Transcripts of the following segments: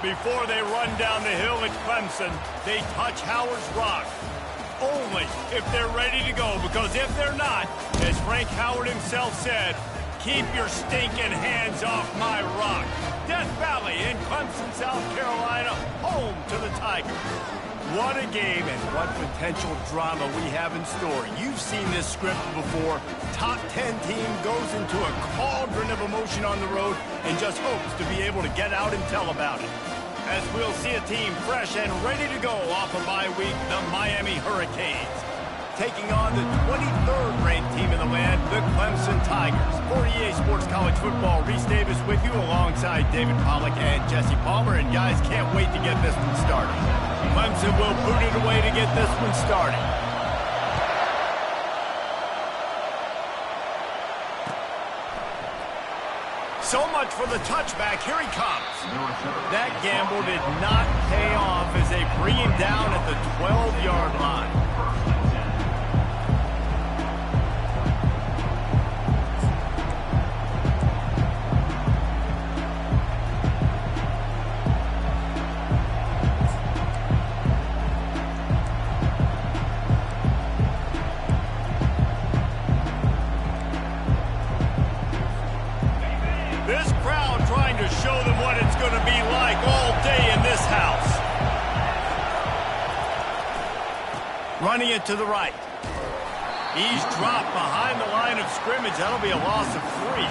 Before they run down the hill at Clemson, they touch Howard's Rock. Only if they're ready to go, because if they're not, as Frank Howard himself said, keep your stinking hands off my rock. Death Valley in Clemson, South Carolina, home to the Tigers. What a game and what potential drama we have in store. You've seen this script before. Top 10 team goes into a cauldron of emotion on the road and just hopes to be able to get out and tell about it. As we'll see a team fresh and ready to go off a bye week, the Miami Hurricanes. Taking on the 23rd ranked team in the land, the Clemson Tigers. For EA Sports College Football, Reese Davis with you alongside David Pollack and Jesse Palmer. And guys, can't wait to get this one started. Clemson will boot it away to get this one started. So much for the touchback. Here he comes. That gamble did not pay off as they bring him down at the 12-yard line. This crowd trying to show them what it's going to be like all day in this house. Running it to the right. He's dropped behind the line of scrimmage. That'll be a loss of 3.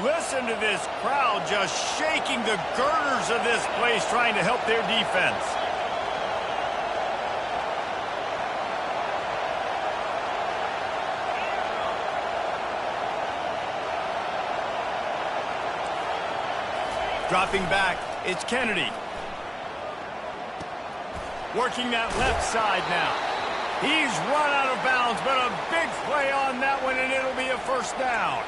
Listen to this crowd just shaking the girders of this place, trying to help their defense. Dropping back, it's Kennedy. Working that left side now. He's run out of bounds, but a big play on that one, and it'll be a first down.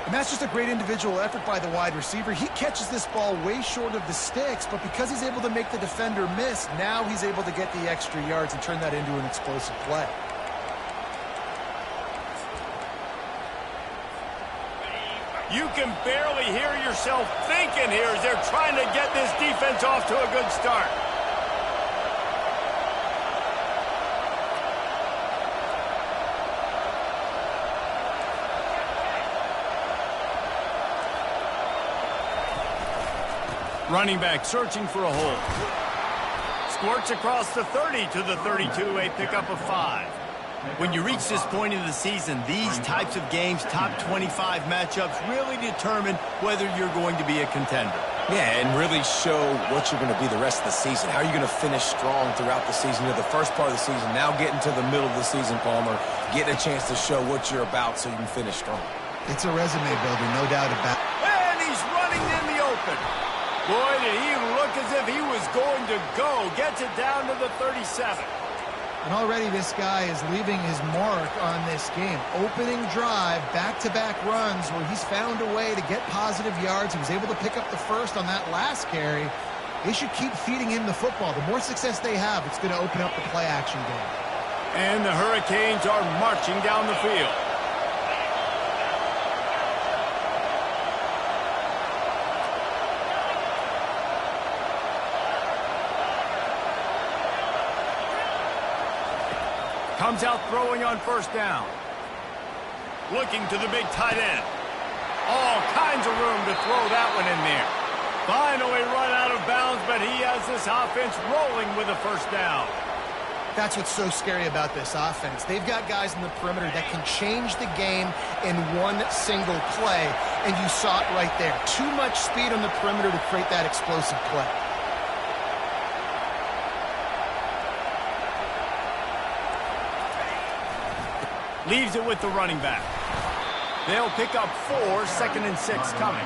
And that's just a great individual effort by the wide receiver. He catches this ball way short of the sticks, but because he's able to make the defender miss, now he's able to get the extra yards and turn that into an explosive play. You can barely hear yourself thinking here as they're trying to get this defense off to a good start. Running back searching for a hole. Squirts across the 30 to the 32, a pickup of 5. When you reach this point in the season, these types of games, top 25 matchups, really determine whether you're going to be a contender. Yeah, and really show what you're going to be the rest of the season. How are you going to finish strong throughout the season? You know, the first part of the season, now getting to the middle of the season, Palmer, getting a chance to show what you're about so you can finish strong. It's a resume builder, no doubt about it. And he's running in the open. Boy, did he look as if he was going to go. Gets it down to the 37. And already this guy is leaving his mark on this game. Opening drive, back-to-back runs where he's found a way to get positive yards. He was able to pick up the first on that last carry. They should keep feeding him the football. The more success they have, it's going to open up the play-action game. And the Hurricanes are marching down the field. Comes out throwing on first down. Looking to the big tight end. All kinds of room to throw that one in there. Finally run out of bounds, but he has this offense rolling with a first down. That's what's so scary about this offense. They've got guys in the perimeter that can change the game in one single play, and you saw it right there. Too much speed on the perimeter to create that explosive play. Leaves it with the running back. They'll pick up 4, 2nd and 6 coming.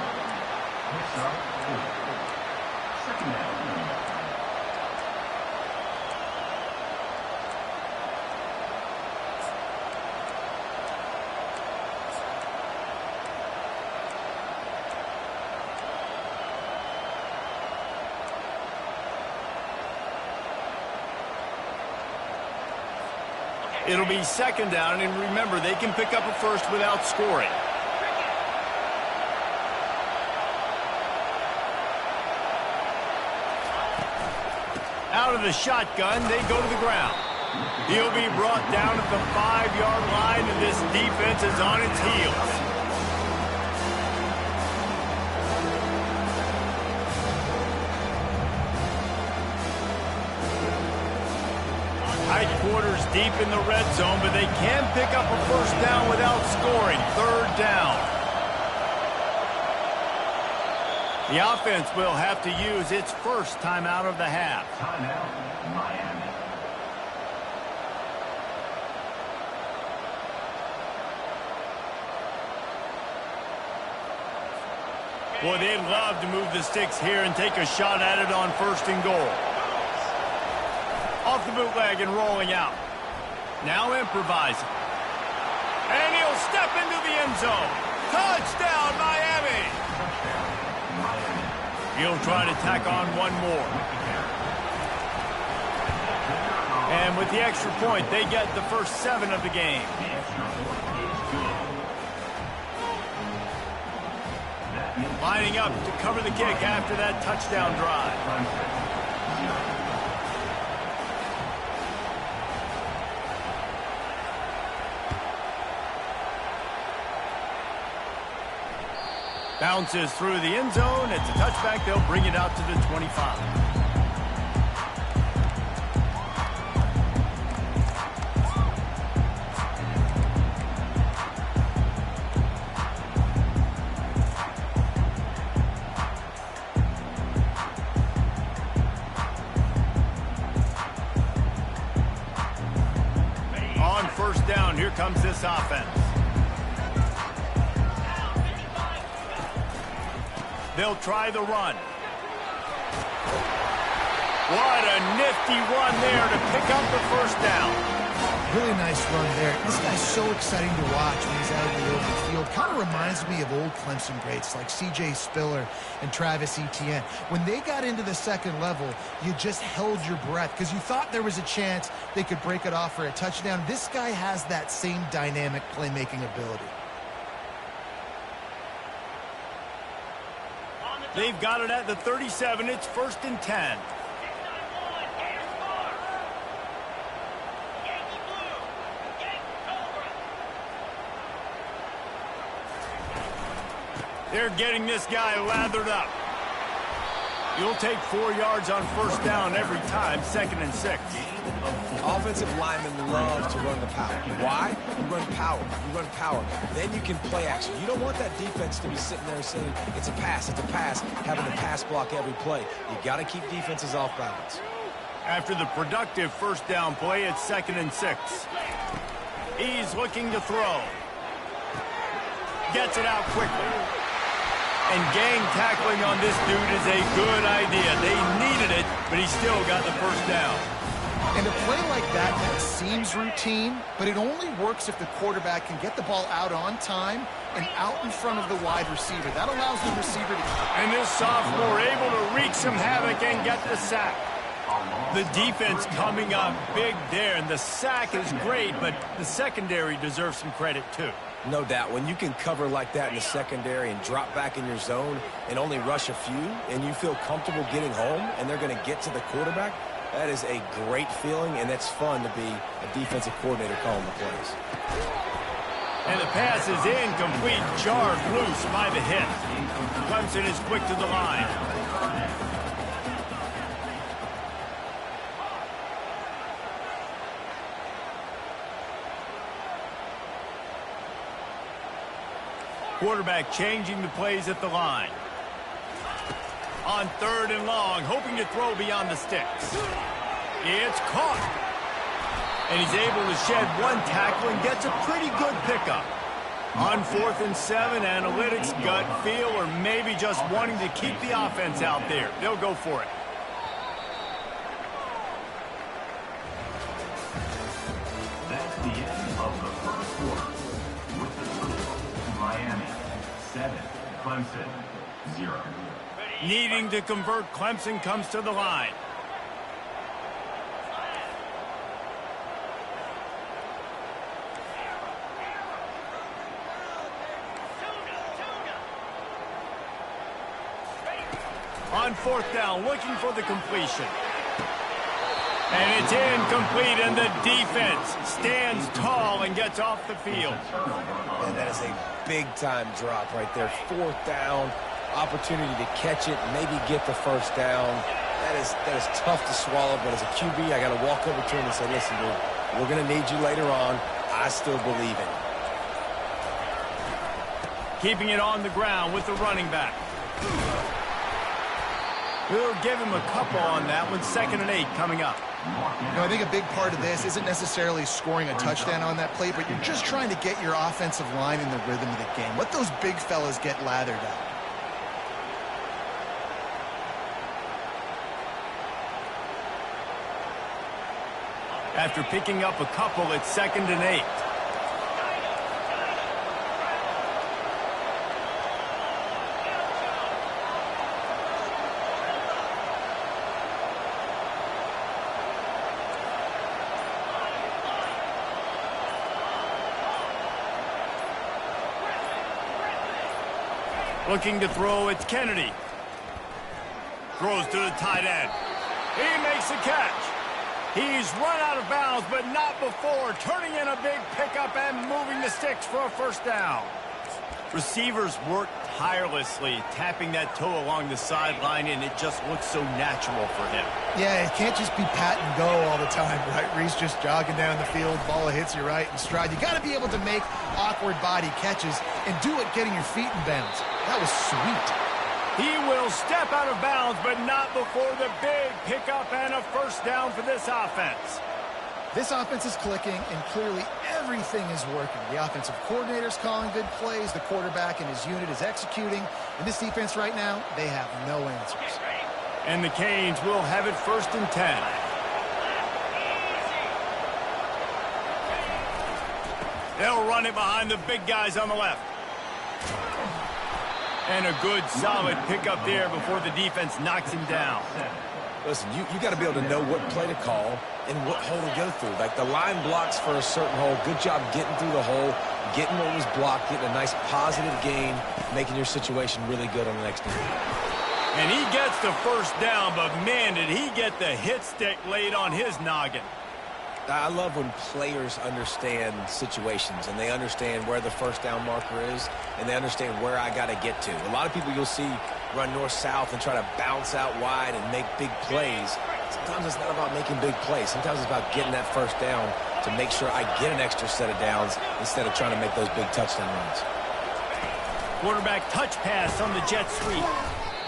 It'll be second down, and remember, they can pick up a first without scoring. Out of the shotgun, they go to the ground. He'll be brought down at the 5-yard line, and this defense is on its heels. Tight quarters deep in the red zone, but they can pick up a first down without scoring. Third down. The offense will have to use its first timeout of the half. Timeout, Miami. Boy, they'd love to move the sticks here and take a shot at it on first and goal. Off the bootleg and rolling out. Now improvising. And he'll step into the end zone. Touchdown, Miami! He'll try to tack on one more. And with the extra point, they get the first 7 of the game. Lining up to cover the kick after that touchdown drive. Bounces through the end zone. It's a touchback. They'll bring it out to the 25. On first down, here comes this offense. They'll try the run. What a nifty run there to pick up the first down. Really nice run there. This guy's so exciting to watch when he's out in the open field. Kind of reminds me of old Clemson greats like C.J. Spiller and Travis Etienne. When they got into the second level, you just held your breath because you thought there was a chance they could break it off for a touchdown. This guy has that same dynamic playmaking ability. They've got it at the 37. It's first and 10. They're getting this guy lathered up. You'll take 4 yards on first down every time, second and 6. Offensive linemen love to run the power. Why? You run power. You run power. Then you can play action. You don't want that defense to be sitting there saying, it's a pass, having to pass block every play. You got to keep defenses off balance. After the productive first down play, it's second and 6. He's looking to throw. Gets it out quickly. And gang tackling on this dude is a good idea. They needed it, but he still got the first down. And a play like that, that seems routine, but it only works if the quarterback can get the ball out on time and out in front of the wide receiver. That allows the receiver to... And this sophomore able to wreak some havoc and get the sack. The defense coming up big there, and the sack is great, but the secondary deserves some credit too. No doubt. When you can cover like that in the secondary and drop back in your zone and only rush a few, and you feel comfortable getting home and they're going to get to the quarterback, that is a great feeling, and it's fun to be a defensive coordinator calling the plays. And the pass is incomplete, jarred loose by the hit. Clemson is quick to the line. Quarterback changing the plays at the line. On third and long, hoping to throw beyond the sticks. It's caught. And he's able to shed one tackle and gets a pretty good pickup. On 4th and 7, analytics, gut feel, or maybe just wanting to keep the offense out there. They'll go for it. That's the end of the first quarter. With the score, Miami 7, Clemson 0. Needing to convert, Clemson comes to the line. On fourth down, looking for the completion. And it's incomplete, and the defense stands tall and gets off the field. And that is a big-time drop right there. Fourth down, opportunity to catch it, maybe get the first down. That is tough to swallow, but as a QB, I got to walk over to him and say, listen, dude, we're going to need you later on. I still believe in it. Keeping it on the ground with the running back. We'll give him a couple on that one. 2nd and 8 coming up. I think a big part of this isn't necessarily scoring a touchdown on that play, but you're just trying to get your offensive line in the rhythm of the game. Let those big fellas get lathered up. After picking up a couple, it's 2nd and 8. Looking to throw, it's Kennedy. Throws to the tight end. He makes a catch. He's run out of bounds, but not before turning in a big pickup and moving the sticks for a first down. Receivers work tirelessly, tapping that toe along the sideline, and it just looks so natural for him. Yeah, it can't just be pat and go all the time, right? Reese just jogging down the field, ball hits you right in stride. You got to be able to make awkward body catches and do it getting your feet in bounds. That was sweet. He will step out of bounds, but not before the big pickup and a first down for this offense. This offense is clicking, and clearly everything is working. The offensive coordinator's calling good plays. The quarterback and his unit is executing. And this defense right now, they have no answers. And the Canes will have it 1st and 10. They'll run it behind the big guys on the left. And a good, solid pickup there before the defense knocks him down. Listen, you got to be able to know what play to call and what hole to go through. Like the line blocks for a certain hole. Good job getting through the hole, getting what was blocked, getting a nice positive gain, making your situation really good on the next game. And he gets the first down, but man, did he get the hit stick laid on his noggin. I love when players understand situations and they understand where the first down marker is and they understand where I got to get to. A lot of people you'll see run north-south and try to bounce out wide and make big plays. Sometimes it's not about making big plays. Sometimes it's about getting that first down to make sure I get an extra set of downs instead of trying to make those big touchdown runs. Quarterback touch pass on the jet sweep.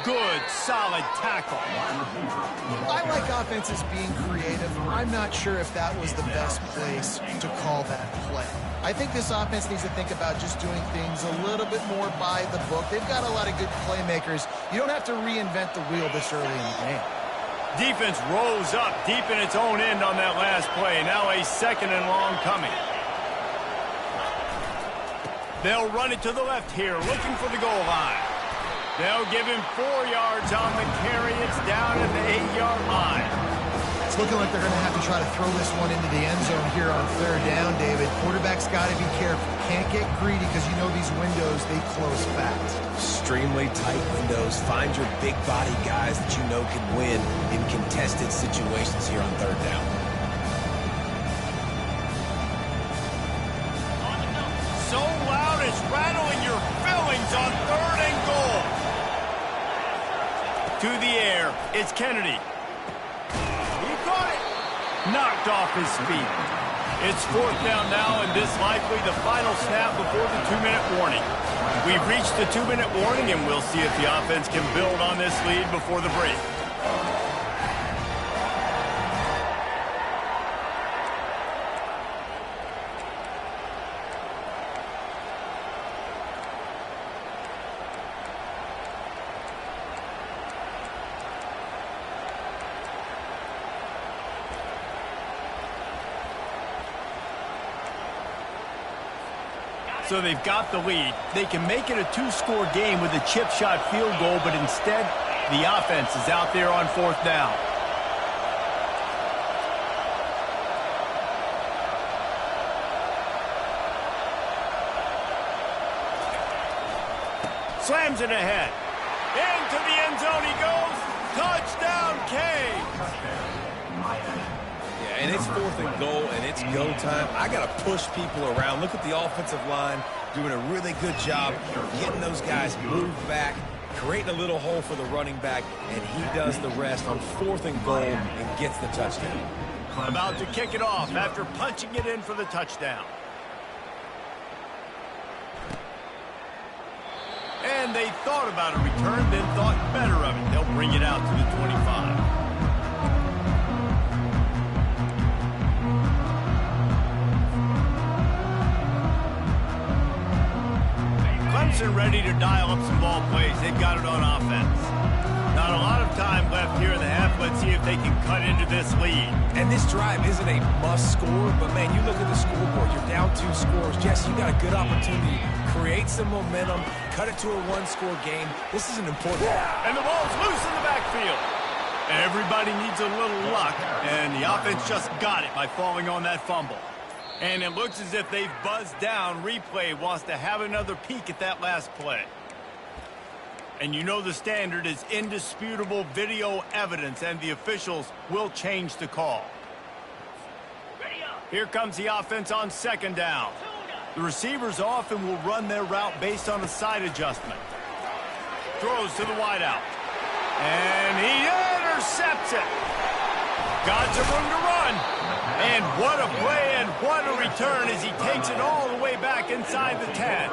Good, solid tackle. I like offenses being creative. I'm not sure if that was the best place to call that play. I think this offense needs to think about just doing things a little bit more by the book. They've got a lot of good playmakers. You don't have to reinvent the wheel this early in the game. Defense rose up deep in its own end on that last play. Now a 2nd and long coming. They'll run it to the left here, looking for the goal line. They'll give him 4 yards on the carry. It's down at the 8-yard line. It's looking like they're going to have to try to throw this one into the end zone here on 3rd down, David. Quarterback's got to be careful. Can't get greedy because you know these windows, they close fast. Extremely tight windows. Find your big body guys that you know can win in contested situations here on 3rd down. So loud it's rattling your fillings on 3rd and goal. To the air, it's Kennedy. He caught it. Knocked off his feet. It's 4th down now, and this likely the final snap before the 2-minute warning. We've reached the 2-minute warning, and we'll see if the offense can build on this lead before the break. So they've got the lead. They can make it a 2-score game with a chip shot field goal, but instead, the offense is out there on 4th down. Slams it ahead. Into the end zone he goes. Touchdown, Canes! Yeah, and it's 4th and goal, and it's go time. I got to push people around. Look at the offensive line doing a really good job getting those guys moved back, creating a little hole for the running back, and he does the rest on 4th and goal and gets the touchdown. About to kick it off after punching it in for the touchdown. And they thought about a return, then thought better of it. They'll bring it out to the 25. Clemson ready to dial up some ball plays. They've got it on offense. Not a lot of time left here in the half. Let's see if they can cut into this lead. And this drive isn't a must score, but man, you look at the scoreboard. You're down 2 scores. Jesse, you got a good opportunity. Create some momentum. Cut it to a 1-score game. This is an important one. And the ball's loose in the backfield. Everybody needs a little luck, and the offense just got it by falling on that fumble. And it looks as if they've buzzed down. Replay wants to have another peek at that last play. And you know the standard is indisputable video evidence, and the officials will change the call. Here comes the offense on 2nd down. The receivers often will run their route based on a side adjustment. Throws to the wideout. And he intercepts it. Got some room to run. And what a play and what a return as he takes it all the way back inside the 10.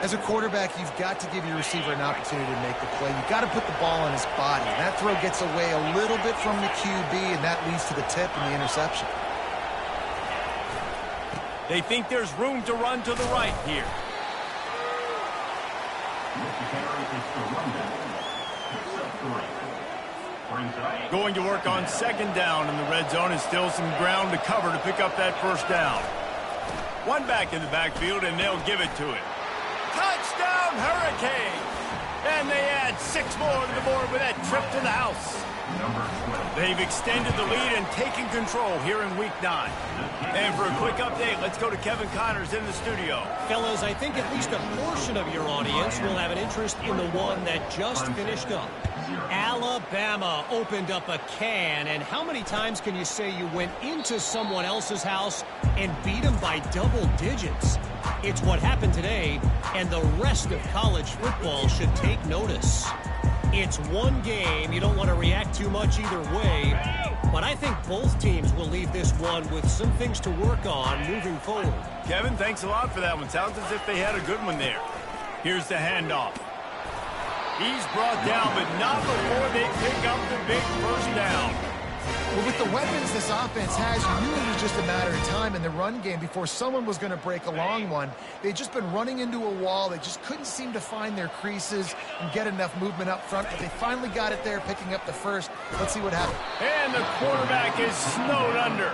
As a quarterback, you've got to give your receiver an opportunity to make the play. You've got to put the ball on his body. That throw gets away a little bit from the QB, and that leads to the tip and the interception. They think there's room to run to the right here. Going to work on 2nd down in the red zone, and still some ground to cover to pick up that 1st down. One back in the backfield, and they'll give it to him. Touchdown, Hurricanes! And they add 6 more to the board with that trip to the house. They've extended the lead and taken control here in Week 9. And for a quick update, let's go to Kevin Connors in the studio. Fellas, I think at least a portion of your audience will have an interest in the one that just finished up. Alabama opened up a can, and how many times can you say you went into someone else's house and beat them by double digits? It's what happened today, and the rest of college football should take notice. It's one game. You don't want to react too much either way, but I think both teams will leave this one with some things to work on moving forward. Kevin, thanks a lot for that one. Sounds as if they had a good one there. Here's the handoff. He's brought down, but not before they pick up the big 1st down. Well, with the weapons this offense has, you knew it was just a matter of time in the run game before someone was going to break a long one. They'd just been running into a wall. They just couldn't seem to find their creases and get enough movement up front, but they finally got it there, picking up the 1st. Let's see what happens. And the quarterback is snowed under.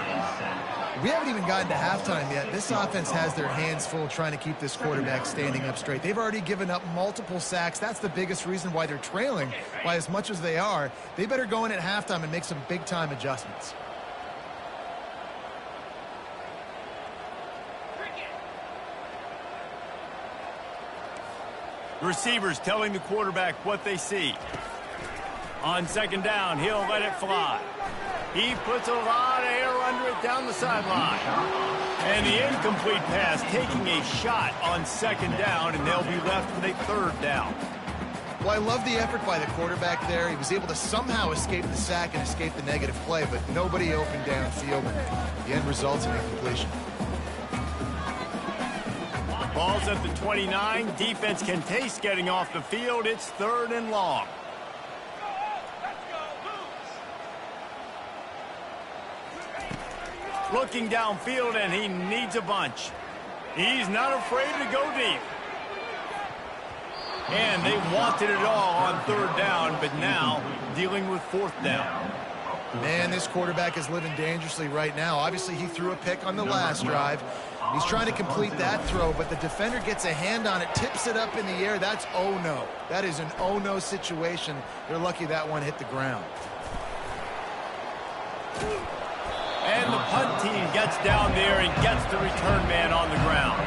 We haven't even gotten to halftime yet. This offense has their hands full trying to keep this quarterback standing up straight. They've already given up multiple sacks. That's the biggest reason why they're trailing by as much as they are. They better go in at halftime and make some big-time adjustments. Receivers telling the quarterback what they see. On 2nd down, he'll let it fly. He puts a lot of air under it down the sideline. And the incomplete pass taking a shot on 2nd down, and they'll be left with a 3rd down. Well, I love the effort by the quarterback there. He was able to somehow escape the sack and escape the negative play, but nobody open downfield, and the end results in incompletion. Ball's at the 29. Defense can taste getting off the field. It's 3rd and long. Looking downfield, and he needs a bunch. He's not afraid to go deep. And they wanted it all on 3rd down, but now dealing with 4th down. Man, this quarterback is living dangerously right now. Obviously, he threw a pick on the last drive. He's trying to complete that throw, but the defender gets a hand on it, tips it up in the air. That's oh-no. That is an oh-no situation. They're lucky that one hit the ground. And the punt team gets down there and gets the return man on the ground.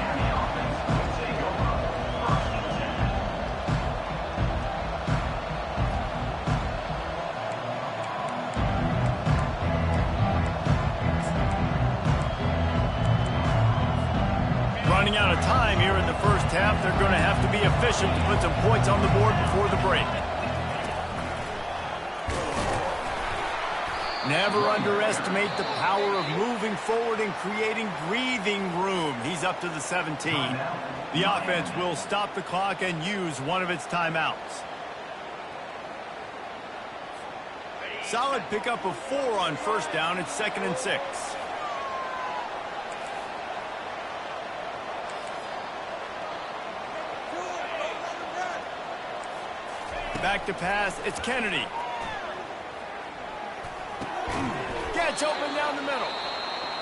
running out of time here in the first half. They're going to have to be efficient to put some points on the board before the break. Never underestimate the power of moving forward and creating breathing room. He's up to the 17. The offense will stop the clock and use one of its timeouts. Solid pickup of 4 on first down. It's 2nd and 6. Back to pass. It's Kennedy. Gets open down the middle.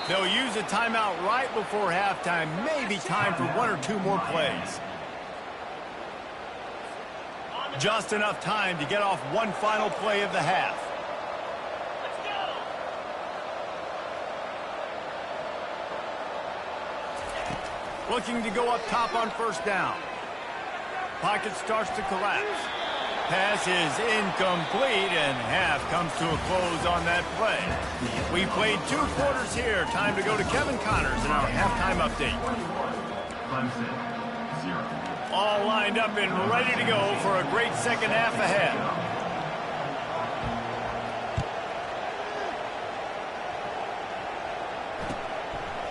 They'll use a timeout right before halftime. Maybe time for 1 or 2 more plays. Just enough time to get off one final play of the half. Looking to go up top on first down. Pocket starts to collapse. Pass is incomplete, and half comes to a close on that play. We played 2 quarters here. Time to go to Kevin Connors in our halftime update. All lined up and ready to go for a great second half ahead.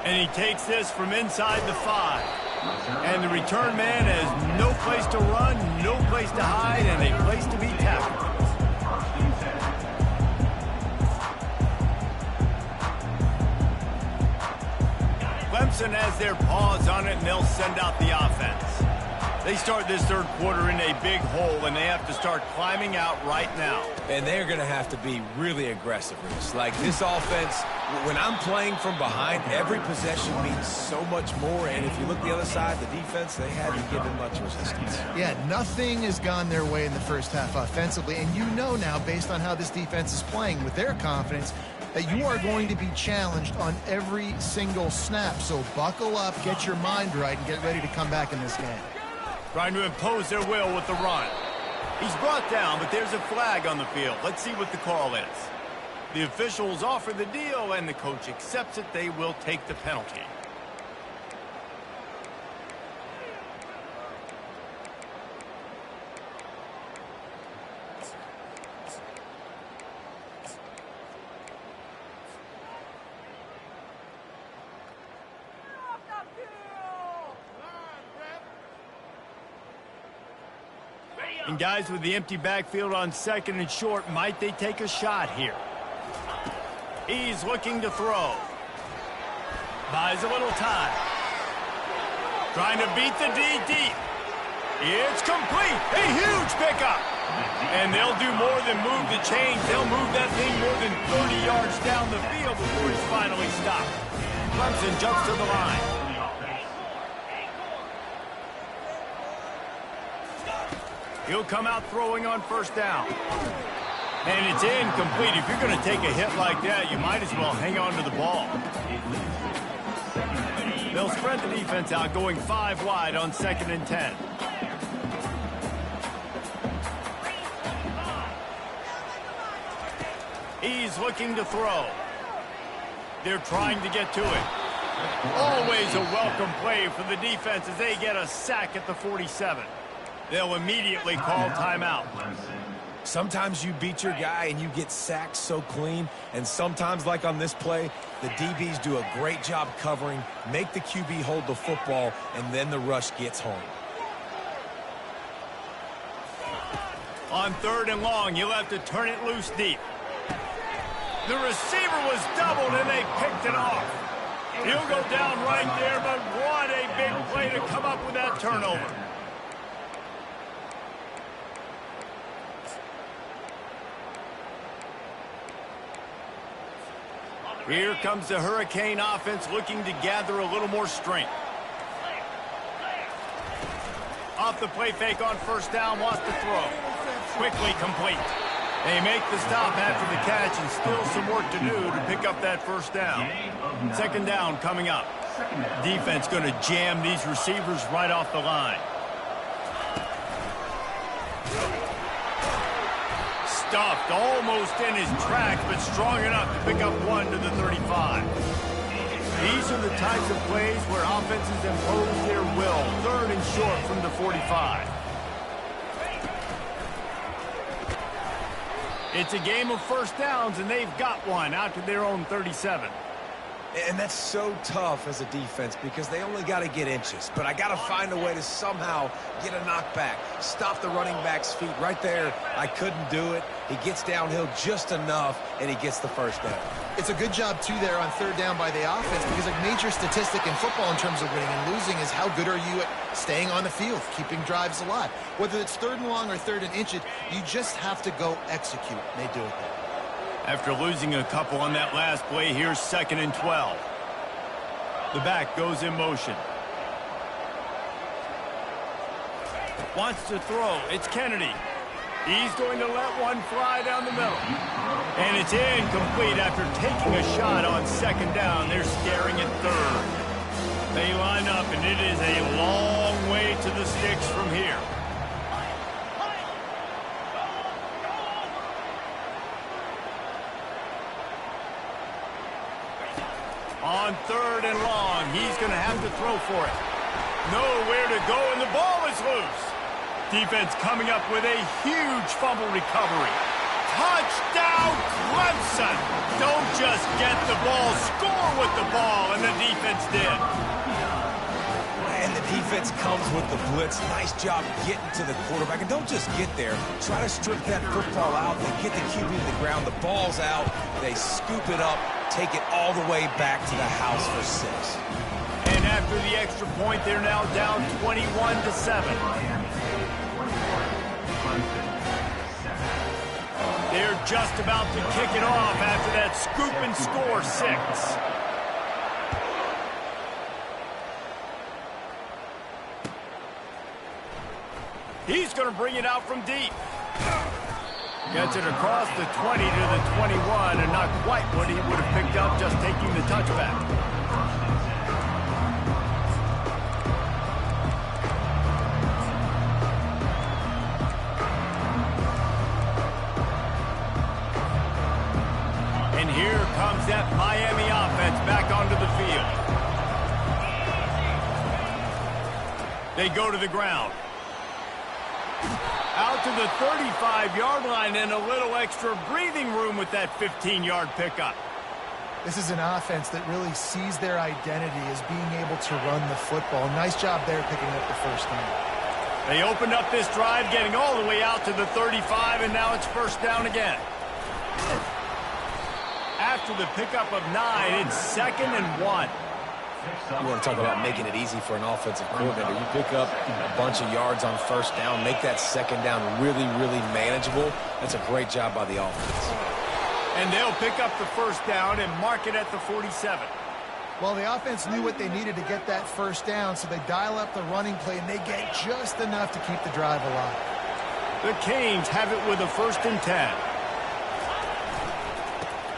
And he takes this from inside the 5. And the return man has no place to run, no place to hide, and a place to be tackled. Clemson has their paws on it, and they'll send out the offense. They start this third quarter in a big hole, and they have to start climbing out right now. And they're going to have to be really aggressive, Rich. Like this offense, when I'm playing from behind, every possession means so much more. And if you look the other side, the defense, they haven't given much resistance. Yeah, nothing has gone their way in the first half offensively. And you know now, based on how this defense is playing with their confidence, that you are going to be challenged on every single snap. So buckle up, get your mind right, and get ready to come back in this game. Trying to impose their will with the run. He's brought down, but there's a flag on the field. Let's see what the call is. The officials offer the deal, and the coach accepts it. They will take the penalty. And guys, with the empty backfield on 2nd and short, might they take a shot here? He's looking to throw. Buys a little time. Trying to beat the D deep. It's complete. A huge pickup. And they'll do more than move the chains. They'll move that thing more than 30 yards down the field before it's finally stopped. Clemson jumps to the line. He'll come out throwing on first down. And it's incomplete. If you're going to take a hit like that, you might as well hang on to the ball. They'll spread the defense out, going 5 wide on 2nd and 10. He's looking to throw. They're trying to get to it. Always a welcome play for the defense as they get a sack at the 47. They'll immediately call timeout. Sometimes you beat your guy and you get sacked so clean, and sometimes, like on this play, the DBs do a great job covering, make the QB hold the football, and then the rush gets home. On 3rd and long, you'll have to turn it loose deep. The receiver was doubled, and they picked it off. He'll go down right there, but what a big play to come up with that turnover. Here comes the Hurricane offense looking to gather a little more strength. Off the play fake on first down, lost the throw. Quickly complete. They make the stop after the catch and still some work to do to pick up that first down. 2nd down coming up. Defense going to jam these receivers right off the line. Stuffed almost in his tracks, but strong enough to pick up 1 to the 35. He's are the types of plays where offenses impose their will. 3rd and short from the 45. It's a game of first downs, and they've got one out to their own 37. And that's so tough as a defense because they only got to get inches. But I got to find a way to somehow get a knockback, stop the running back's feet. Right there, I couldn't do it. He gets downhill just enough, and he gets the first down. It's a good job, too, there on 3rd down by the offense because a major statistic in football in terms of winning and losing is how good are you at staying on the field, keeping drives alive. Whether it's 3rd and long or 3rd and inches, you just have to go execute. And they do it there. After losing a couple on that last play, here's 2nd and 12. The back goes in motion. Wants to throw. It's Kennedy. He's going to let one fly down the middle. And it's incomplete after taking a shot on 2nd down. They're scaring at 3rd. They line up, and it is a long way to the sticks from here. On 3rd and long, he's going to have to throw for it. Nowhere to go, and the ball is loose. Defense coming up with a huge fumble recovery. Touchdown, Clemson! Don't just get the ball, score with the ball, and the defense did. And the defense comes with the blitz. Nice job getting to the quarterback. And don't just get there. Try to strip that football out. They get the QB to the ground. The ball's out. They scoop it up, take it all the way back to the house for 6. And after the extra point, they're now down 21-7. They're just about to kick it off after that scoop and score 6. He's going to bring it out from deep. Gets it across the 20 to the 21, and not quite what he would have picked up just taking the touchback. And here comes that Miami offense back onto the field. They go to the ground. Out to the 35-yard line and a little extra breathing room with that 15-yard pickup. This is an offense that really sees their identity as being able to run the football. Nice job there picking up the first down. They opened up this drive, getting all the way out to the 35, and now it's 1st down again. After the pickup of 9, it's 2nd and 1. You want to talk about making it easy for an offensive coordinator. You pick up a bunch of yards on 1st down, make that 2nd down really, really manageable. That's a great job by the offense. And they'll pick up the 1st down and mark it at the 47. Well, the offense knew what they needed to get that 1st down, so they dial up the running play, and they get just enough to keep the drive alive. The Canes have it with a 1st and 10.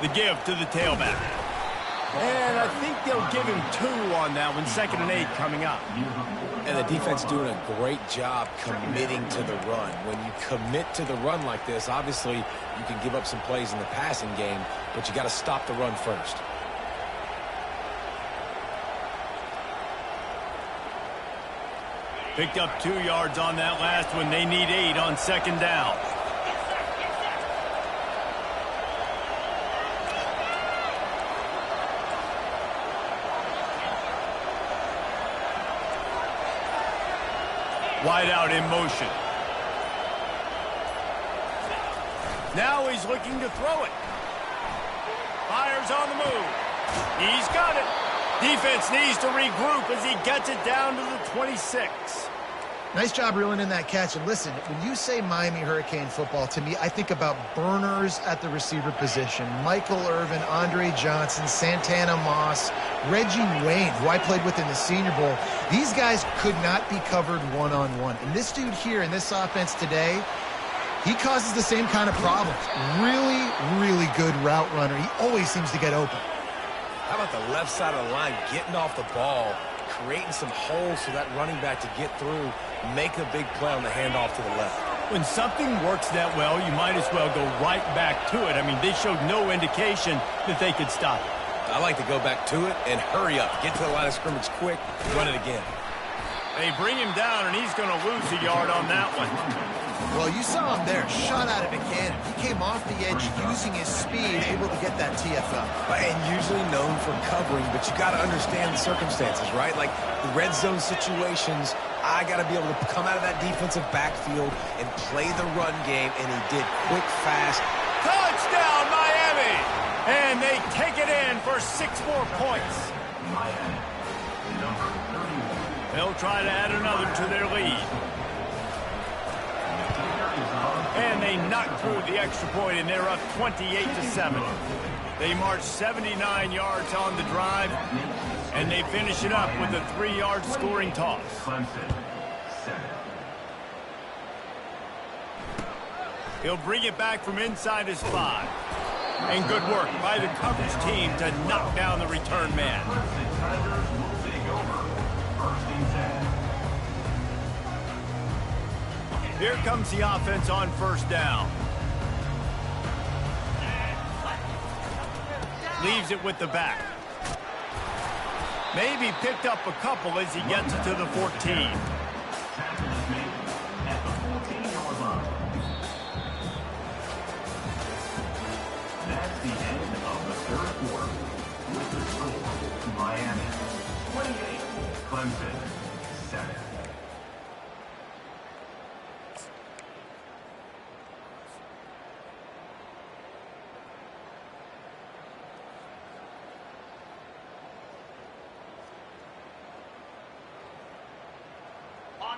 The give to the tailback. And I think they'll give him 2 on that one, 2nd and 8 coming up. And the defense doing a great job committing to the run. When you commit to the run like this, obviously you can give up some plays in the passing game, but you got to stop the run first. Picked up 2 yards on that last one. They need 8 on 2nd down. Wide out in motion. Now he's looking to throw it. Fires on the move. He's got it. Defense needs to regroup as he gets it down to the 26. Nice job reeling in that catch. And listen, when you say Miami Hurricane football, to me, I think about burners at the receiver position. Michael Irvin, Andre Johnson, Santana Moss, Reggie Wayne, who I played with in the Senior Bowl. These guys could not be covered one-on-one. And this dude here in this offense today, he causes the same kind of problems. Really, really good route runner. He always seems to get open. How about the left side of the line getting off the ball, creating some holes for that running back to get through, make a big play on the handoff to the left. When something works that well, you might as well go right back to it. I mean, they showed no indication that they could stop it. I like to go back to it and hurry up. Get to the line of scrimmage quick, run it again. They bring him down, and he's going to lose a yard on that one. Well, you saw him there, shot out of a cannon. He came off the edge using his speed, able to get that TFL. And usually known for covering, but you got to understand the circumstances, right? Like the red zone situations, I got to be able to come out of that defensive backfield and play the run game, and he did quick, fast. Touchdown, Miami! And they take it in for 6 more points. Miami, number 31. They'll try to add another to their lead. And they knock through the extra point, and they're up 28-7. They march 79 yards on the drive, and they finish it up with a 3-yard scoring toss. Clemson, 7. He'll bring it back from inside his 5. And good work by the coverage team to knock down the return man. The Tigers will take over. 1st and 10. Here comes the offense on 1st down. Leaves it with the back. Maybe picked up a couple as he gets it to the 14. Tackle is made at the 14-yard line. That's the end of the 3rd quarter. With the score, Miami 28, Clemson 7.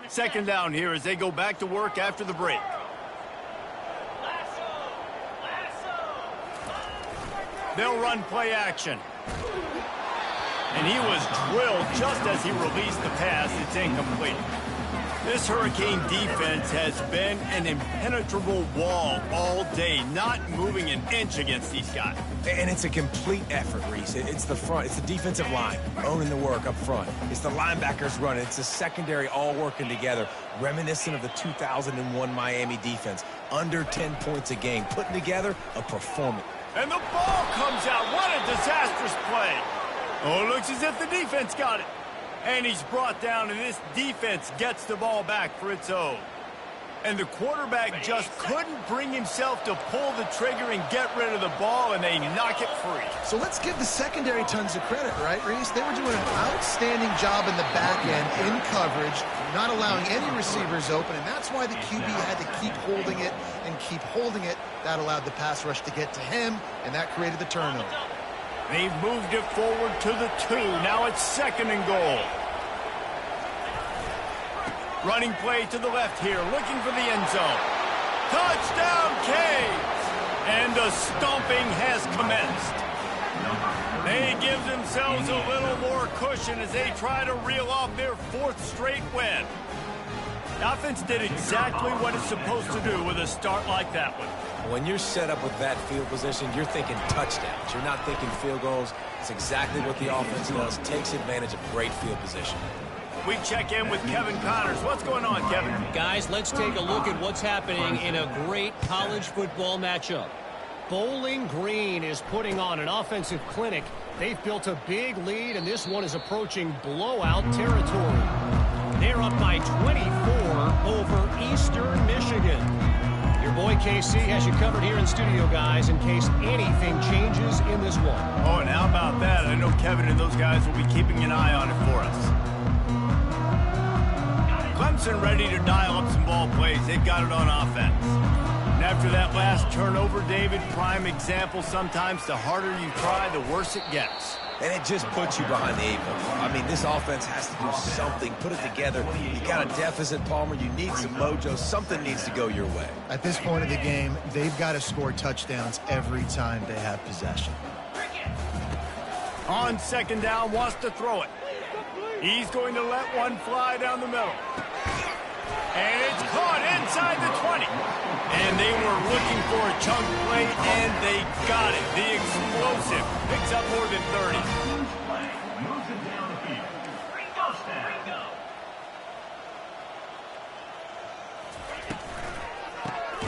Second down here as they go back to work after the break. They'll run play action. And he was drilled just as he released the pass. It's incomplete. This Hurricane defense has been an impenetrable wall all day, not moving an inch against these guys. And it's a complete effort, Reese. It's the front. It's the defensive line owning the work up front. It's the linebackers running. It's the secondary all working together, reminiscent of the 2001 Miami defense. Under 10 points a game, putting together a performance. And the ball comes out. What a disastrous play. Oh, it looks as if the defense got it. And he's brought down, and this defense gets the ball back for its own. And the quarterback just couldn't bring himself to pull the trigger and get rid of the ball, and they knock it free. So let's give the secondary tons of credit, right, Reese? They were doing an outstanding job in the back end, in coverage, not allowing any receivers open, and that's why the QB had to keep holding it and keep holding it. That allowed the pass rush to get to him, and that created the turnover. They've moved it forward to the 2. Now it's 2nd and goal. Running play to the left here, looking for the end zone. Touchdown, Canes! And the stomping has commenced. They give themselves a little more cushion as they try to reel off their 4th straight win. The offense did exactly what it's supposed to do with a start like that one. When you're set up with that field position, you're thinking touchdowns. You're not thinking field goals. It's exactly what the offense does. Takes advantage of great field position. We check in with Kevin Connors. What's going on, Kevin? Guys, let's take a look at what's happening in a great college football matchup. Bowling Green is putting on an offensive clinic. They've built a big lead, and this one is approaching blowout territory. They're up by 24 over Eastern Michigan. Your boy KC has you covered here in studio, guys, in case anything changes in this one. Oh, and how about that? I know Kevin and those guys will be keeping an eye on it for us. Clemson ready to dial up some ball plays. They've got it on offense. And after that last turnover, David, prime example, sometimes the harder you try, the worse it gets. And it just puts you behind the 8 ball. I mean, this offense has to do something. Put it together. You got a deficit, Palmer. You need some mojo. Something needs to go your way. At this point of the game, they've got to score touchdowns every time they have possession. On 2nd down, wants to throw it. He's going to let one fly down the middle. And it's caught inside the 20. And they were looking for a chunk play, and they got it. The explosive picks up more than 30. Play moves it down the field. First down.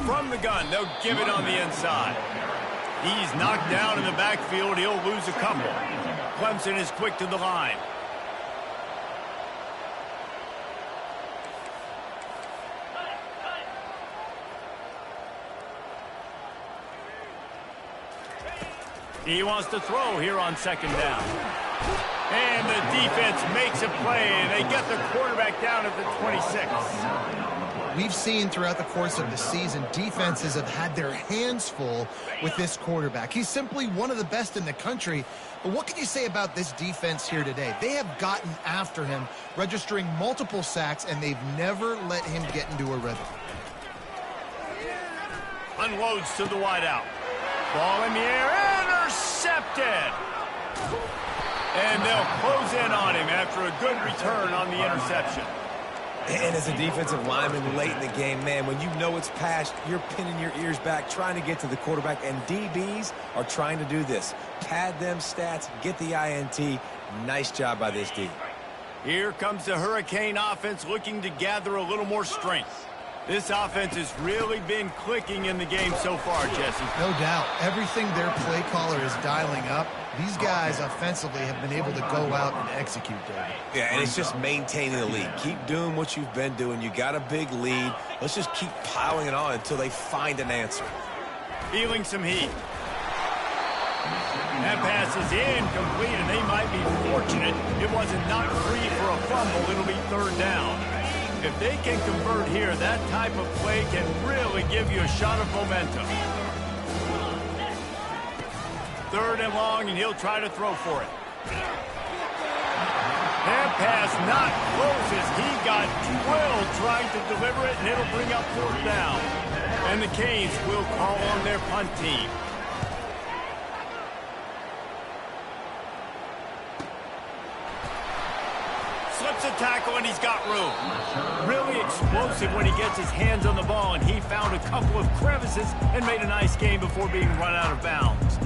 From the gun, they'll give it on the inside. He's knocked down in the backfield. He'll lose a couple. Clemson is quick to the line. He wants to throw here on second down. And the defense makes a play, and they get the quarterback down at the 26. We've seen throughout the course of the season, defenses have had their hands full with this quarterback. He's simply one of the best in the country. But what can you say about this defense here today? They have gotten after him, registering multiple sacks, and they've never let him get into a rhythm. Unloads to the wideout. Ball in the air, intercepted. And they'll close in on him after a good return on the interception. And as a defensive lineman late in the game, man, when you know it's passed, you're pinning your ears back, trying to get to the quarterback, and DBs are trying to do this. Pad them stats, get the INT. Nice job by this D. Here comes the Hurricane offense looking to gather a little more strength. This offense has really been clicking in the game so far, Jesse. No doubt. Everything their play caller is dialing up, these guys offensively have been able to go out and execute, David. Yeah, and it's just maintaining the lead. Keep doing what you've been doing. You got a big lead. Let's just keep piling it on until they find an answer. Feeling some heat. That pass is incomplete, and they might be fortunate it wasn't knocked free for a fumble. It'll be third down. If they can convert here, that type of play can really give you a shot of momentum. Third and long, and he'll try to throw for it. That pass not close as he got drilled trying to deliver it, and it'll bring up fourth down. And the Canes will call on their punt team. Slips a tackle, and he's got room. Really explosive when he gets his hands on the ball, and he found a couple of crevices and made a nice game before being run out of bounds.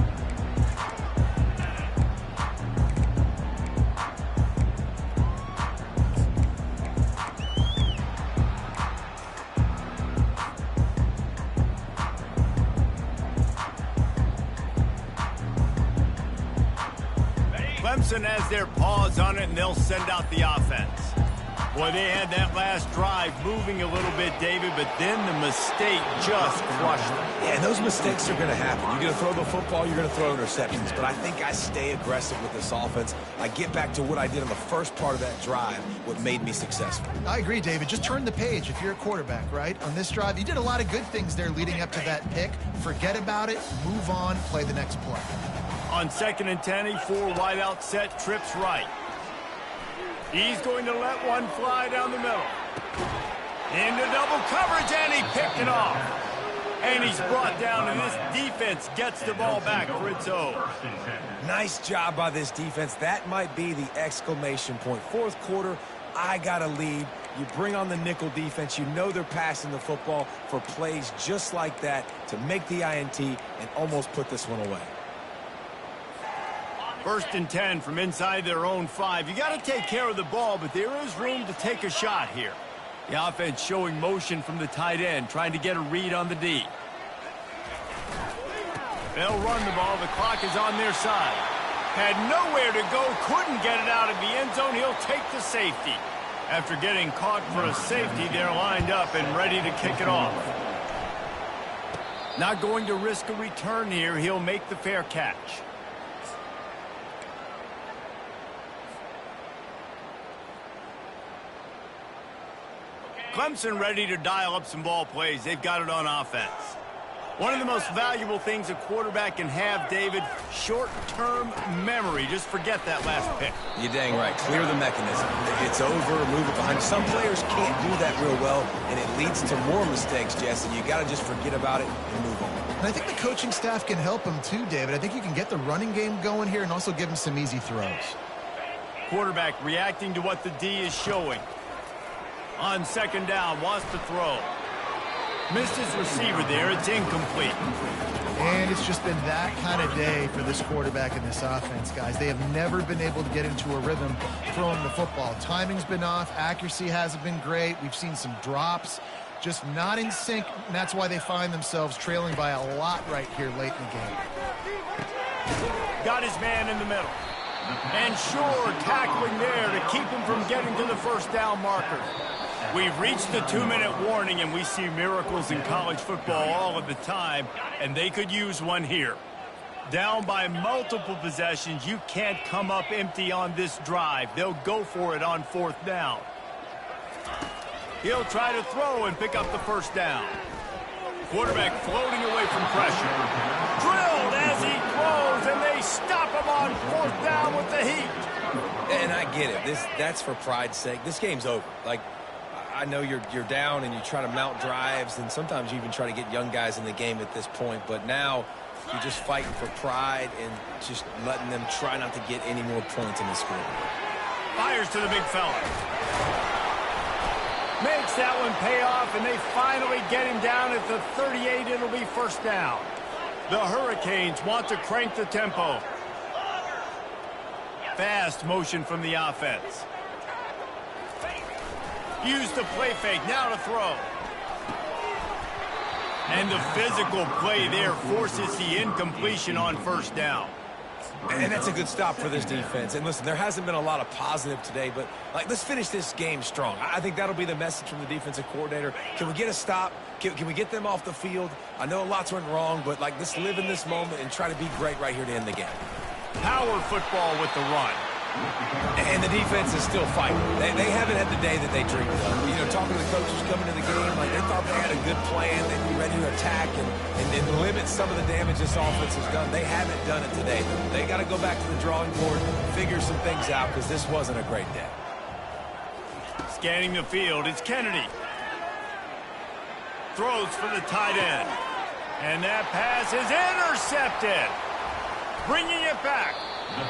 Clemson has their paws on it, and they'll send out the offense. Boy, they had that last drive moving a little bit, David, but then the mistake just crushed them. Yeah, and those mistakes are going to happen. You're going to throw the football, you're going to throw interceptions. But I think I stay aggressive with this offense. I get back to what I did on the first part of that drive, what made me successful. I agree, David. Just turn the page if you're a quarterback, right? On this drive, you did a lot of good things there leading up to that pick. Forget about it, move on, play the next play. On 2nd and 10, a four-wide-out set, trips right. He's going to let one fly down the middle. Into double coverage, and he picked it off. And he's brought down, and this defense gets the ball back for its own. Nice job by this defense. That might be the exclamation point. Fourth quarter, I got a lead. You bring on the nickel defense. You know they're passing the football for plays just like that to make the INT and almost put this one away. 1st and 10 from inside their own 5. You got to take care of the ball, but there is room to take a shot here. The offense showing motion from the tight end, trying to get a read on the D. They'll run the ball. The clock is on their side. Had nowhere to go, couldn't get it out of the end zone. He'll take the safety. After getting caught for a safety, they're lined up and ready to kick it off. Not going to risk a return here. He'll make the fair catch. Clemson ready to dial up some ball plays. They've got it on offense. One of the most valuable things a quarterback can have, David, short-term memory. Just forget that last pick. You're dang right. Clear the mechanism. It's over, move it behind. Some players can't do that real well, and it leads to more mistakes, Jesse. You got to just forget about it and move on. And I think the coaching staff can help him too, David. I think you can get the running game going here and also give him some easy throws. Quarterback reacting to what the D is showing. On 2nd down, wants to throw. Missed his receiver there. It's incomplete. And it's just been that kind of day for this quarterback in this offense, guys. They have never been able to get into a rhythm throwing the football. Timing's been off. Accuracy hasn't been great. We've seen some drops. just not in sync, and that's why they find themselves trailing by a lot right here late in the game. Got his man in the middle. And sure, tackling there to keep him from getting to the first down marker. We've reached the 2-minute warning, and we see miracles in college football all of the time, and they could use one here. Down by multiple possessions, you can't come up empty on this drive. They'll go for it on 4th down. He'll try to throw and pick up the first down. Quarterback floating away from pressure. Drilled as he throws, and they stop him on 4th down with the heat. And I get it. That's for pride's sake. This game's over. Like, I know you're down and you try to mount drives, and sometimes you even try to get young guys in the game at this point. But now you're just fighting for pride and just letting them try not to get any more points in the score. Fires to the big fella. Makes that one pay off, and they finally get him down at the 38. It'll be first down. The Hurricanes want to crank the tempo. Fast motion from the offense. Use the play fake, now to throw. And the physical play there forces the incompletion on first down. And that's a good stop for this defense. And listen, there hasn't been a lot of positive today, but let's finish this game strong. I think that'll be the message from the defensive coordinator. Can we get a stop? Can we get them off the field? I know lots went wrong, but let's live in this moment and try to be great right here to end the game. Power football with the run. And the defense is still fighting. They haven't had the day that they dreamed of. You know, talking to the coaches coming to the game, they thought they had a good plan. They'd be ready to attack and limit some of the damage this offense has done. They haven't done it today. They got to go back to the drawing board, figure some things out, because this wasn't a great day. Scanning the field, it's Kennedy. Throws for the tight end. And that pass is intercepted. Bringing it back.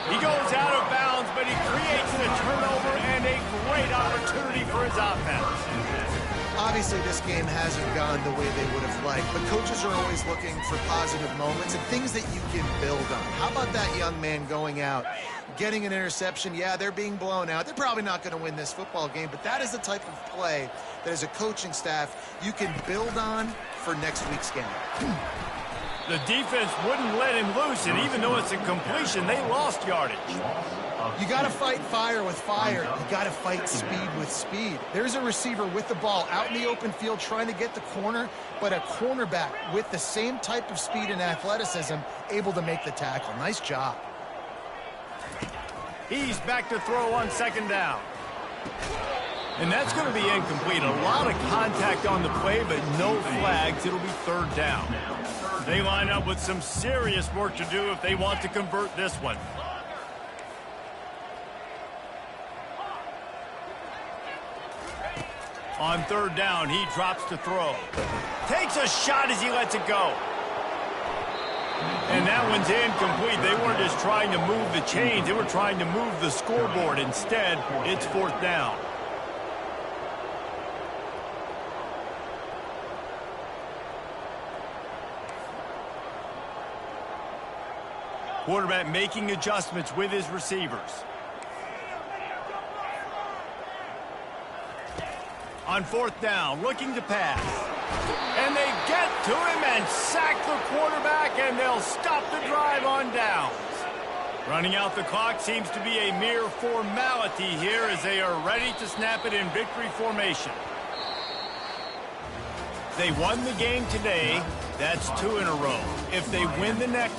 He goes out of bounds, but he creates a turnover and a great opportunity for his offense. Obviously, this game hasn't gone the way they would have liked, but coaches are always looking for positive moments and things that you can build on. How about that young man going out, getting an interception? Yeah, they're being blown out. They're probably not going to win this football game, but that is the type of play that as a coaching staff you can build on for next week's game. The defense wouldn't let him loose, and even though it's a completion, they lost yardage. You got to fight fire with fire. You got to fight speed with speed. There's a receiver with the ball out in the open field trying to get the corner, but a cornerback with the same type of speed and athleticism able to make the tackle. Nice job. He's back to throw on 2nd down. And that's going to be incomplete. A lot of contact on the play, but no flags. It'll be 3rd down. They line up with some serious work to do if they want to convert this one. On 3rd down, he drops to throw. Takes a shot as he lets it go. And that one's incomplete. They weren't just trying to move the chains. They were trying to move the scoreboard. Instead, it's 4th down. Quarterback making adjustments with his receivers. On 4th down, looking to pass. And they get to him and sack the quarterback, and they'll stop the drive on downs. Running out the clock seems to be a mere formality here as they are ready to snap it in victory formation. They won the game today. That's 2 in a row. If they win the next...